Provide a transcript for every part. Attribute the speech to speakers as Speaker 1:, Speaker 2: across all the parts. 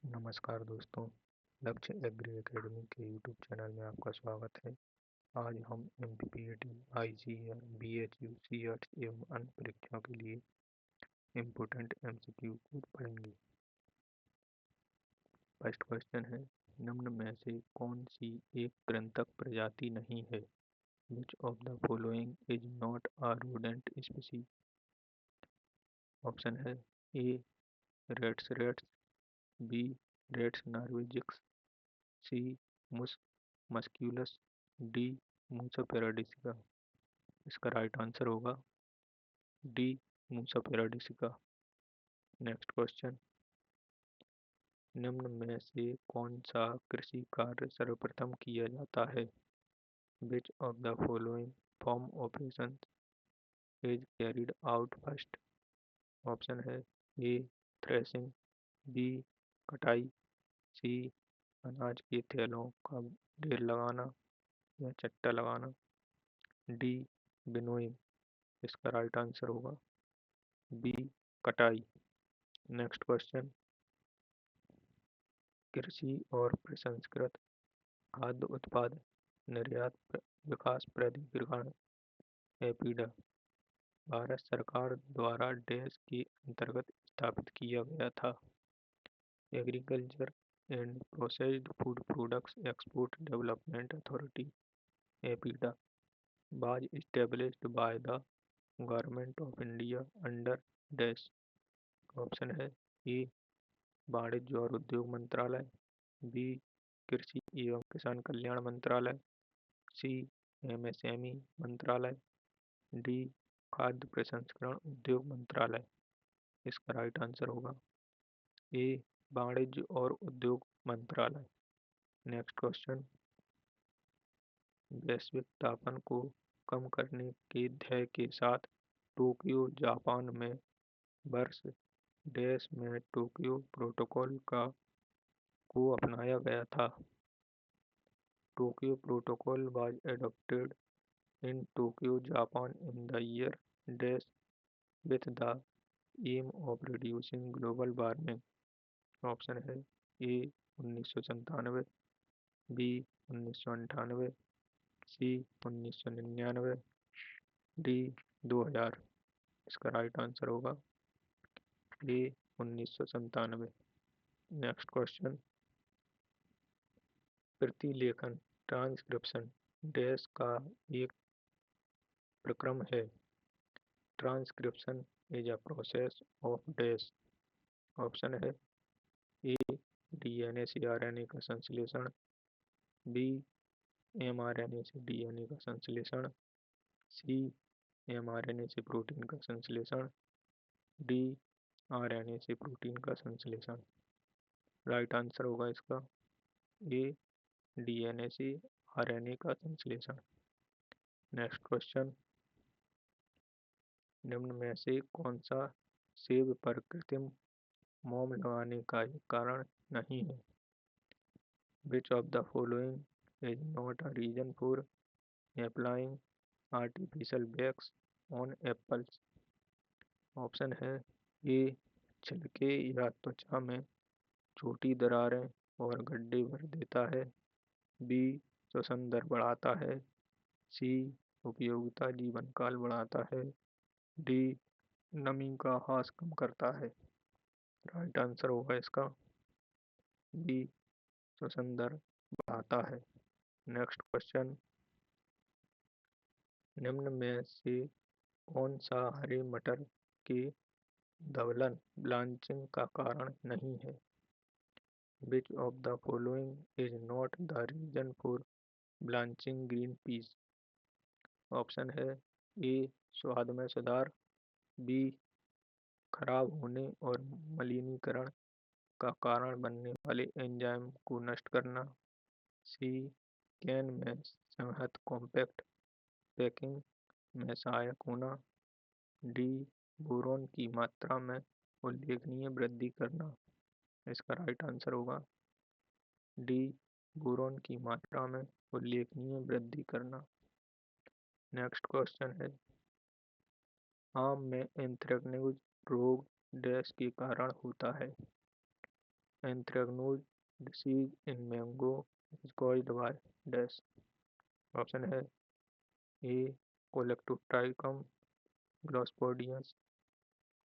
Speaker 1: नमस्कार दोस्तों, लक्ष्य एग्री एकेडमी के यूट्यूब चैनल में आपका स्वागत है। आज हम एमपीपीएटी, आईजीएल, बीएचयू, सीएट एवं अन्य परीक्षाओं के लिए इम्पोर्टेंट एमसीक्यू को पढ़ेंगे। फर्स्ट क्वेश्चन है, निम्न में से कौन सी एक कृंतक प्रजाति नहीं है? Which of the following is not a rodent स्पीसी? Option है ए रेट्स, बी रेट्स नॉर्वेजिक्स, सी मुस मस्क्यूलस, डी मूसा पैराडिसिका। इसका राइट आंसर होगा डी मूसा पैराडिसिका। नेक्स्ट क्वेश्चन, निम्न में से कौन सा कृषि कार्य सर्वप्रथम किया जाता है? Which of the following farm operation is carried out first? Option है ए थ्रेसिंग, बी कटाई, सी अनाज के थैलों का ढेर लगाना या चट्टा लगाना, डी विनोइंग। इसका राइट आंसर होगा बी कटाई। नेक्स्ट क्वेश्चन, कृषि और प्रसंस्कृत खाद्य उत्पाद निर्यात विकास प्राधिकरण एपीडा भारत सरकार द्वारा डैश के अंतर्गत स्थापित किया गया था? Agriculture and processed food products export development authority APEDA was established by the government of India under dash? Option है ए वाणिज्य और उद्योग मंत्रालय, बी कृषि एवं किसान कल्याण मंत्रालय, सी एमएसएमई मंत्रालय, डी खाद्य प्रसंस्करण उद्योग मंत्रालय। इसका राइट आंसर होगा ए वाणिज्य और उद्योग मंत्रालय। नेक्स्ट क्वेश्चन, वैश्विक तापन को कम करने के ध्येय के साथ टोक्यो जापान में वर्ष डैश में टोक्यो प्रोटोकॉल को अपनाया गया था? Tokyo protocol was adopted in Tokyo, Japan in the year dash with the aim of reducing global warming. Option है ए 1997, बी 1998, सी 1999, डी 2000। इसका राइट आंसर होगा ए 1997। नेक्स्ट क्वेश्चन, प्रतिलेखन ट्रांसक्रिप्शन डैश का एक प्रक्रम है? Transcription is a process of dash. Option है ए DNA से आरएनए का संश्लेषण, बी एमआरएनए से डीएनए का संश्लेषण, सी एमआरएनए से प्रोटीन का संश्लेषण, डी आरएनए से प्रोटीन का संश्लेषण। राइट आंसर होगा इसका ए डीएनए से आरएनए का संश्लेषण। नेक्स्ट क्वेश्चन, निम्न में से कौन सा सेब पर कृत्रिम मोम लगाने का एक कारण नहीं है? Which of the following is not a reason for applying artificial wax on apples? Option है ए छिलके या त्वचा में छोटी दरारें और गड्ढे भर देता है, बी श्वसन दर बढ़ाता है, सी उपयोगिता जीवन काल बढ़ाता है, डी नमी का ह्रास कम करता है। राइट आंसर होगा इसका बी श्वसन दर बढ़ाता है। नेक्स्ट क्वेश्चन, निम्न में से कौन सा हरे मटर के धवलन ब्लांचिंग का कारण नहीं है? Which of the following is not the reason for blanching green peas? Option है ए स्वाद में सुधार, बी खराब होने और मलिनीकरण का कारण बनने वाले एंजाइम को नष्ट करना, सी कैन में संहत कॉम्पैक्ट पैकिंग में सहायक होना, डी बोरॉन की मात्रा में उल्लेखनीय वृद्धि करना। इसका राइट आंसर होगा डी बोरॉन की मात्रा में उल्लेखनीय वृद्धि करना। नेक्स्ट क्वेश्चन है, आम में एंथ्रेक्नोज रोग डैश के कारण होता है? Anthracnose disease in mango is caused by dash. Option है ए कोलेक्टोट्राइकम ग्लॉस्पोडियस,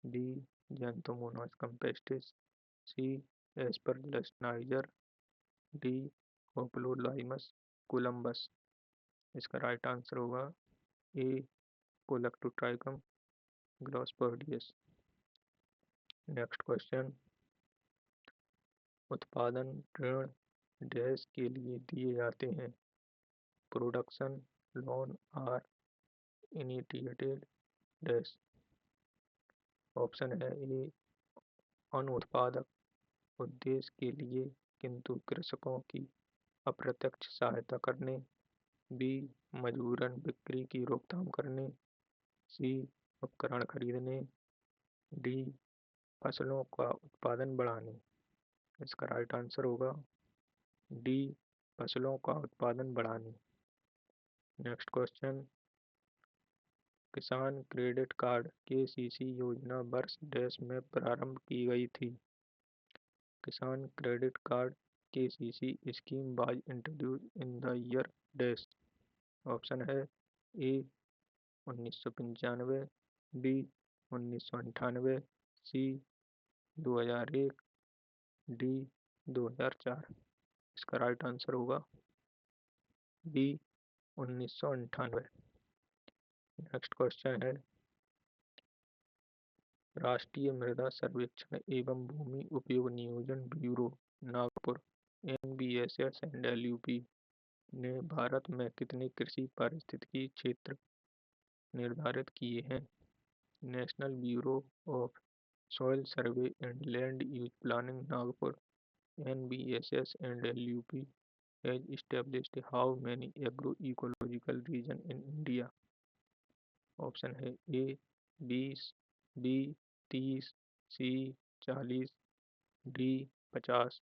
Speaker 1: बी जैंथोमोनास कैम्पेस्टिस, सी एस्परजिलस नाइजर, डी होप्लोलाइमस कोलम्बस। इसका राइट आंसर होगा ए कोलेक्टोट्राइकम ग्लॉस्पोडियस। नेक्स्ट क्वेश्चन, उत्पादन ऋण डैश के लिए दिए जाते हैं? Production loan are initiated dash. Option है ए अनुत्पादक उद्देश्य के लिए किंतु कृषकों की अप्रत्यक्ष सहायता करने, बी मजबूरन बिक्री की रोकथाम करने, सी उपकरण खरीदने, डी फसलों का उत्पादन बढ़ाने। इसका राइट आंसर होगा डी फसलों का उत्पादन बढ़ाने। नेक्स्ट क्वेश्चन, किसान क्रेडिट कार्ड केसीसी योजना वर्ष डैश में प्रारंभ की गई थी? किसान credit card KCC scheme was introduce in the year dash. Option है ए 1995, बी 1998, सी 2001, डी 2004। इसका राइट आंसर होगा बी 1998। नेक्स्ट क्वेश्चन है, राष्ट्रीय मृदा सर्वेक्षण एवं भूमि उपयोग नियोजन bureau Nagpur NBSS and LUP ने भारत में कितने कृषि पारिस्थितिकी क्षेत्र निर्धारित किए हैं? National bureau of soil survey and land use planning Nagpur NBSS and LUP has established how many agroecological region in India? Option है ए 20, बी 30, सी 40, डी 50।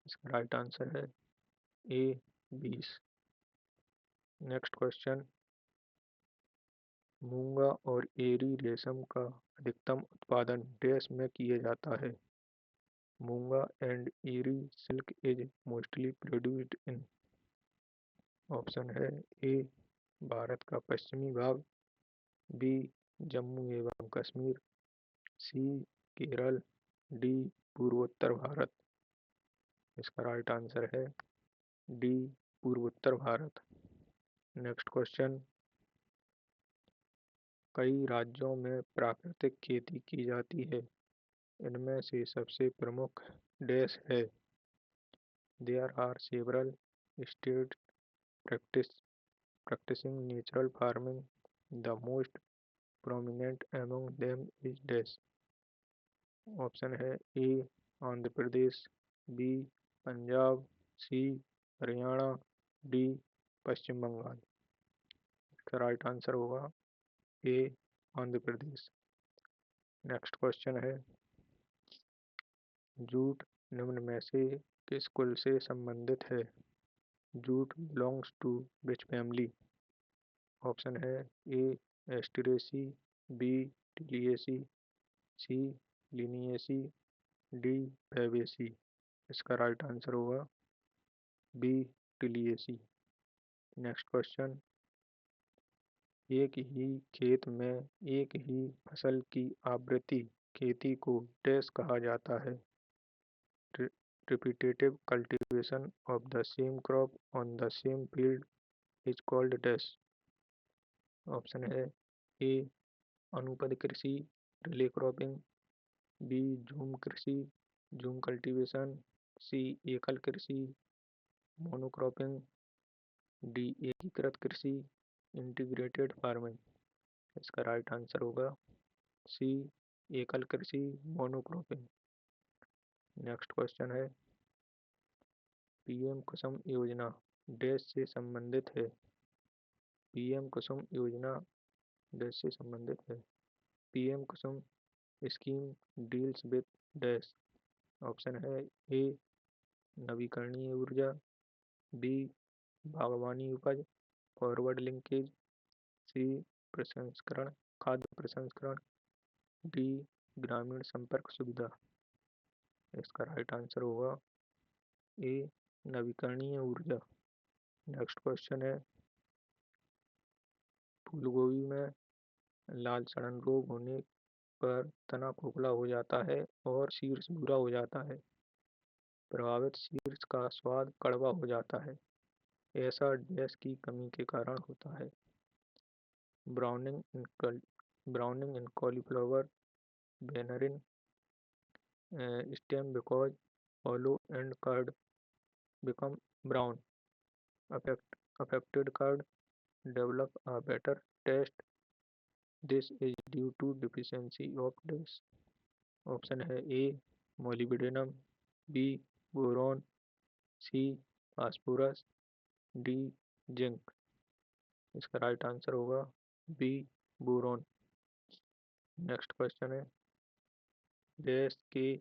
Speaker 1: इसका राइट आंसर है ए 20। नेक्स्ट क्वेश्चन, मूंगा और एरी रेशम का अधिकतम उत्पादन देश में किया जाता है? Muga and eri silk is mostly produced in. Option है ए भारत का पश्चिमी भाग, बी जम्मू एवं कश्मीर, सी केरल, डी पूर्वोत्तर भारत। इसका राइट आंसर है डी पूर्वोत्तर भारत। नेक्स्ट क्वेश्चन, कई राज्यों में प्राकृतिक खेती की जाती है, इनमें से सबसे प्रमुख डैश है? There are several state practicing natural farming, the most prominent among them is dash। Option है A Andhra Pradesh, B Punjab, C Haryana, D Paschim Bengal. इसका राइट आंसर होगा A Andhra Pradesh. Next question है, जूट निम्न में से किस कुल से संबंधित है? Jute belongs to which family? Option है A Asteraceae, B Tiliaceae, C Linaceae, D Fabaceae. इसका राइट आंसर होगा बी टिलियेसी। नेक्स्ट क्वेश्चन, एक ही खेत में एक ही फसल की आवृत्ति खेती को डैश कहा जाता है? Repetitive cultivation of the same crop on the same field is called dash. Option है ए अनुपद कृषि रिले क्रॉपिंग, बी झूम कृषि झूम कल्टीवेशन, सी एकल कृषि मोनोक्रॉपिंग, डी एकीकृत कृषि इंटीग्रेटेड फार्मिंग। इसका राइट आंसर होगा सी एकल कृषि मोनोक्रॉपिंग। नेक्स्ट क्वेश्चन है, पीएम कुसुम योजना डैश से संबंधित है? पीएम कुसुम योजना डैश से संबंधित है? PM Kusum scheme deals with dash. Option है ए नवीकरणीय ऊर्जा, बी बागवानी उपज फॉरवर्ड लिंकेज, सी प्रसंस्करण खाद्य प्रसंस्करण, डी ग्रामीण संपर्क सुविधा। इसका राइट आंसर होगा ए, नवीकरणीय ऊर्जा। नेक्स्ट क्वेश्चन है, फूल गोभी में लाल सड़न रोग होने पर तना खोखला हो जाता है और शीर्ष भूरा हो जाता है। प्रभावित शीर्ष का स्वाद कड़वा हो जाता है। ऐसा डैश की कमी के कारण होता है। ब्राउनिंग इन कॉलीफ्लावर, वेनरिन stem because hollow end curd become brown. Affected curd develop a better taste. This is due to deficiency of this. Option है ए, मोलिब्डेनम, बी, बोरॉन, सी, फास्फोरस, डी, जिंक। इसका right answer होगा B, boron. Next question है, देश के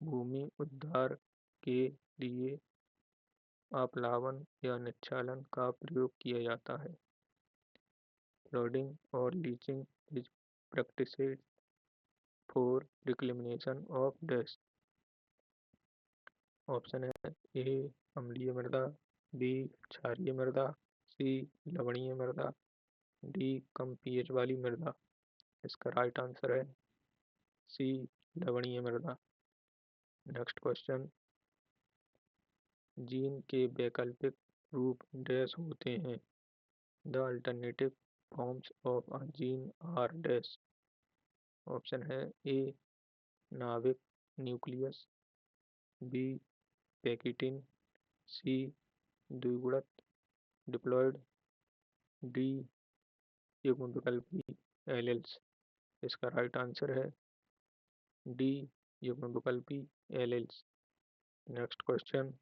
Speaker 1: भूमि उद्धार के लिए अपलावन या निच्छालन का प्रयोग किया जाता है। फ्लडिंग और leaching is practised for reclamation of dash. Option है ए, अम्लीय मृदा, बी, क्षारीय मृदा, सी, लवणीय मृदा, डी, कम पीएच वाली मृदा। इसका राइट आंसर है सी, लवणीय मृदा। नेक्स्ट क्वेश्चन, जीन के वैकल्पिक रूप डैश होते हैं। The alternative forms of a gene are dash. Option है ए, नाभिक न्यूक्लियस, बी, पैकिटिन, सी, द्विगुणित डिप्लॉयड, डी, युग्मविकल्पी एलील्स। इसका राइट आंसर है डी, युग्मविकल्पी alleles. Next question,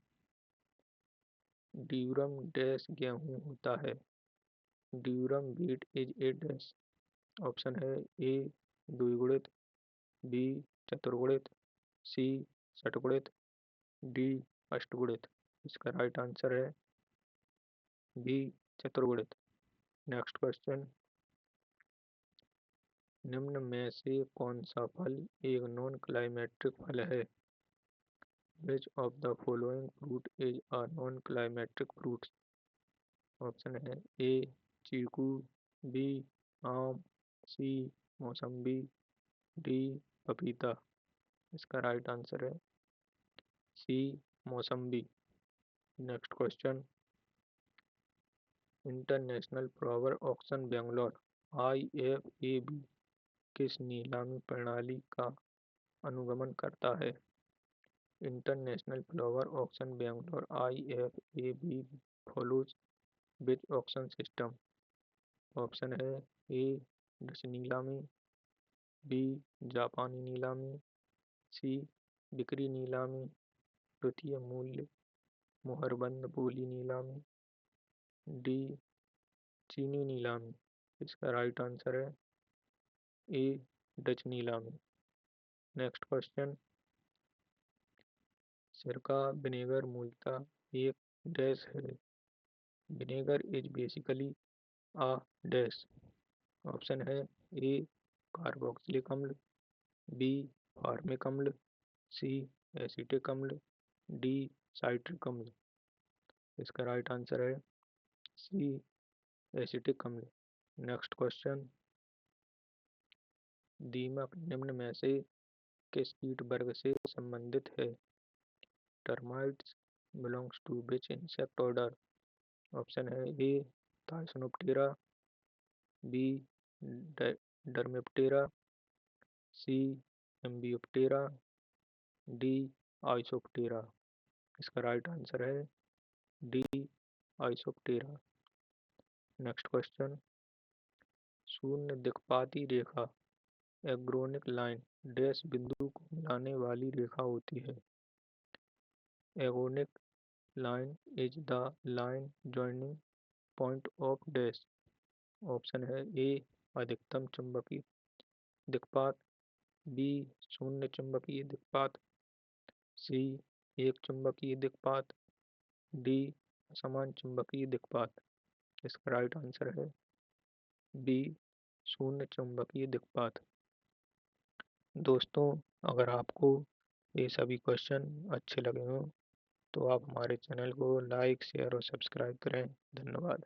Speaker 1: durum dash गेहूं होता है। Durum wheat is a dash. Option है ए, द्विगुणित, बी, चतुर्गुणित, सी, षटगुणित, डी, अष्टगुणित। इसका राइट आंसर है बी, चतुर्गुणित। नेक्स्ट क्वेश्चन, निम्न में से कौन सा फल एक नॉन क्लाइमेट्रिक फल है। Which of the following fruit is a non climacteric fruit. Option है ए, चीकू, बी, आम, सी, मौसम्बी, डी, पपीता। इसका राइट आंसर है सी, मौसम्बी। Next question, international flower auction Bangalore IFAB किस नीलामी प्रणाली का अनुगमन करता है। International flower auction Bangalore IFAB follows which auction system. Option है ए, डच नीलामी, बी, जापानी नीलामी, सी, बिक्री नीलामी, द्वितीय मूल्य मुहरबंद बोली नीलामी, डी, चीनी नीलामी। इसका राइट आंसर है ए, डच नीलामी। नेक्स्ट क्वेश्चन, सिरका विनेगर मूलतः एक डैश है। Vinegar is basically a dash. Option है ए, कार्बोक्सिलिक अम्ल, बी, फॉर्मिक अम्ल, सी, एसिटिक अम्ल, डी, साइट्रिक अम्ल। इसका राइट आंसर है सी, एसिटिक अम्ल। नेक्स्ट क्वेश्चन, दीमक निम्न में से किस कीट वर्ग से संबंधित है। Termites belongs to which insect order. Option है A, Thysanoptera, B, Dermaptera, C, Embioptera, D, Isoptera. इसका राइट आंसर है डी, आइसोप्टेरा। नेक्स्ट क्वेश्चन, शून्य दिक्पाती रेखा एग्रोनिक लाइन डैश बिंदु को मिलाने वाली रेखा होती है। Agonic line is the line joining point of dash. Option है ए, अधिकतम चुंबकीय दिक्पात, बी, शून्य चुंबकीय दिक्पात, सी, एक चुंबकीय दिक्पात, डी, असमान चुंबकीय दिक्पात। इसका राइट आंसर है बी, शून्य चुंबकीय दिक्पात। दोस्तों, अगर आपको ये सभी क्वेश्चन अच्छे लगे हों तो आप हमारे चैनल को लाइक शेयर और सब्सक्राइब करें। धन्यवाद।